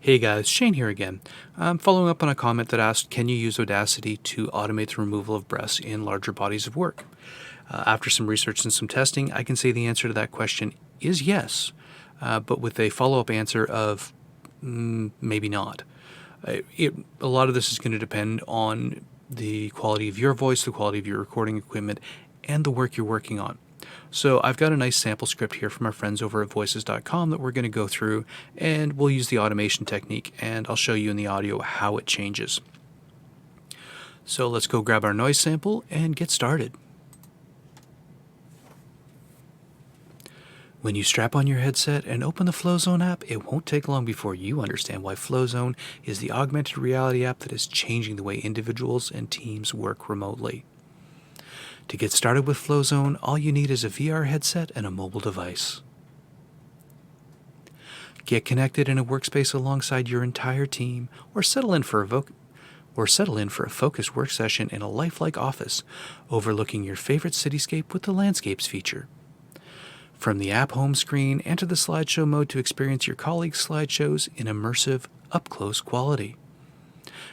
Hey guys, Shane here again. I'm following up on a comment that asked, can you use Audacity to automate the removal of breaths in larger bodies of work? After some research and some testing, I can say the answer to that question is yes, but with a follow-up answer of maybe not. A lot of this is going to depend on the quality of your voice, the quality of your recording equipment, and the work you're working on. So I've got a nice sample script here from our friends over at voices.com that we're going to go through, and we'll use the automation technique, and I'll show you in the audio how it changes. So let's go grab our noise sample and get started. When you strap on your headset and open the Flowzone app, it won't take long before you understand why Flowzone is the augmented reality app that is changing the way individuals and teams work remotely. To get started with Flowzone, all you need is a VR headset and a mobile device. Get connected in a workspace alongside your entire team, or settle in for a focused work session in a lifelike office, overlooking your favorite cityscape with the Landscapes feature. From the app home screen, enter the slideshow mode to experience your colleagues' slideshows in immersive, up-close quality.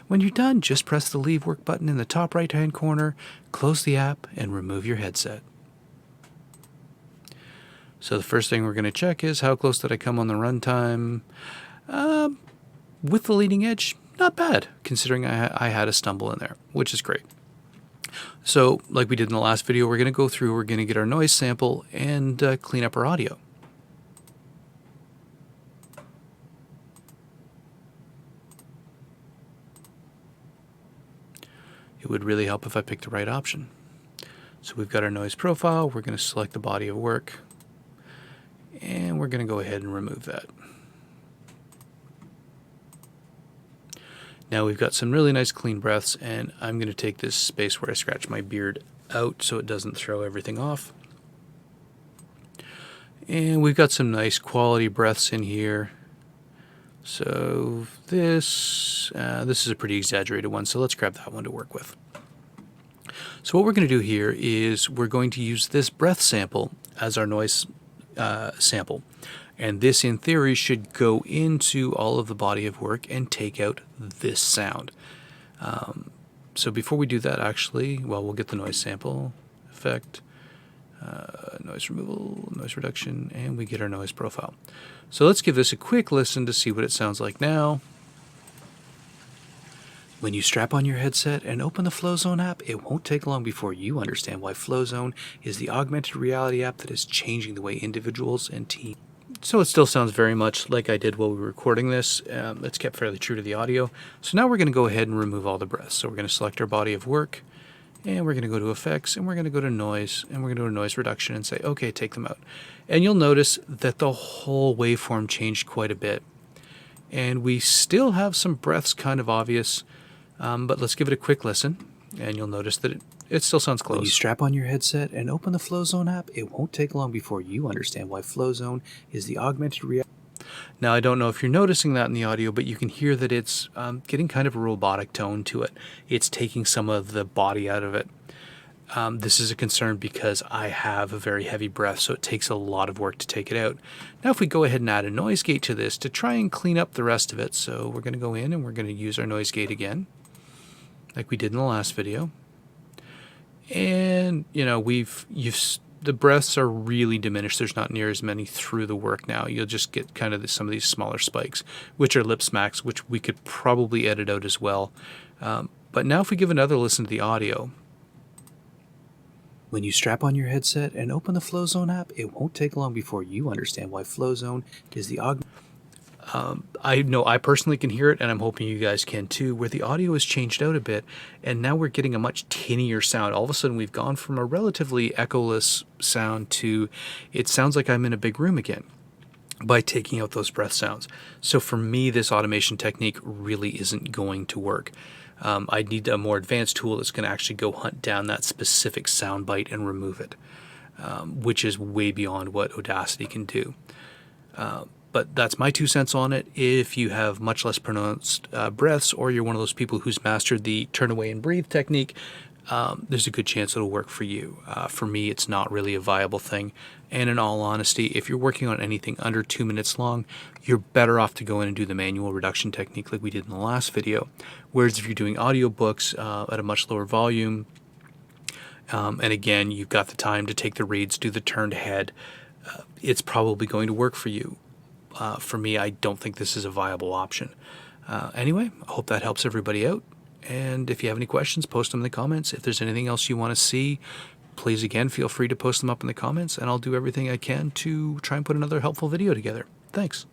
When you're done, just press the Leave Work button in the top right-hand corner, close the app, and remove your headset. So the first thing we're going to check is how close did I come on the runtime. With the leading edge, not bad, considering I had a stumble in there, which is great. So like we did in the last video, we're going to get our noise sample and clean up our audio. It would really help if I picked the right option. So we've got our noise profile. We're going to select the body of work, and we're going to go ahead and remove that. Now we've got some really nice clean breaths, and I'm going to take this space where I scratch my beard out so it doesn't throw everything off. And we've got some nice quality breaths in here. So this is a pretty exaggerated one, so let's grab that one to work with. So what we're going to do here is we're going to use this breath sample as our noise sample. And this, in theory, should go into all of the body of work and take out this sound. So before we do that, actually, well, we'll get the noise sample, effect, noise removal, noise reduction, and we get our noise profile. So let's give this a quick listen to see what it sounds like now. When you strap on your headset and open the Flowzone app, it won't take long before you understand why Flowzone is the augmented reality app that is changing the way individuals and teams. So it still sounds very much like I did while we were recording this. It's kept fairly true to the audio. So now we're going to go ahead and remove all the breaths. So we're going to select our body of work, and we're going to go to effects, and we're going to go to noise, and we're going to go to noise reduction and say, okay, take them out. And you'll notice that the whole waveform changed quite a bit. And we still have some breaths kind of obvious, but let's give it a quick listen, and you'll notice that it still sounds close. When you strap on your headset and open the Flowzone app, it won't take long before you understand why Flowzone is the augmented reality. Now, I don't know if you're noticing that in the audio, but you can hear that it's getting kind of a robotic tone to it. It's taking some of the body out of it. This is a concern because I have a very heavy breath, so it takes a lot of work to take it out. Now, if we go ahead and add a noise gate to this to try and clean up the rest of it, so we're going to go in and we're going to use our noise gate again, like we did in the last video. And, you know, the breaths are really diminished. There's not near as many through the work now. You'll just get kind of some of these smaller spikes, which are lip smacks, which we could probably edit out as well. But now if we give another listen to the audio. When you strap on your headset and open the Flowzone app, it won't take long before you understand why Flowzone is the I know I personally can hear it, and I'm hoping you guys can too, where the audio has changed out a bit, and now we're getting a much tinnier sound. All of a sudden, we've gone from a relatively echoless sound to it sounds like I'm in a big room again by taking out those breath sounds. So for me, this automation technique really isn't going to work. I need a more advanced tool that's going to actually go hunt down that specific sound bite and remove it, which is way beyond what Audacity can do. But that's my 2 cents on it. If you have much less pronounced breaths, or you're one of those people who's mastered the turn away and breathe technique, there's a good chance it'll work for you. For me, it's not really a viable thing. And in all honesty, if you're working on anything under 2 minutes long, you're better off to go in and do the manual reduction technique like we did in the last video. Whereas if you're doing audiobooks at a much lower volume, and again, you've got the time to take the reads, do the turned head, it's probably going to work for you. For me, I don't think this is a viable option. Anyway, I hope that helps everybody out. And if you have any questions, post them in the comments. If there's anything else you want to see, please again, feel free to post them up in the comments, and I'll do everything I can to try and put another helpful video together. Thanks.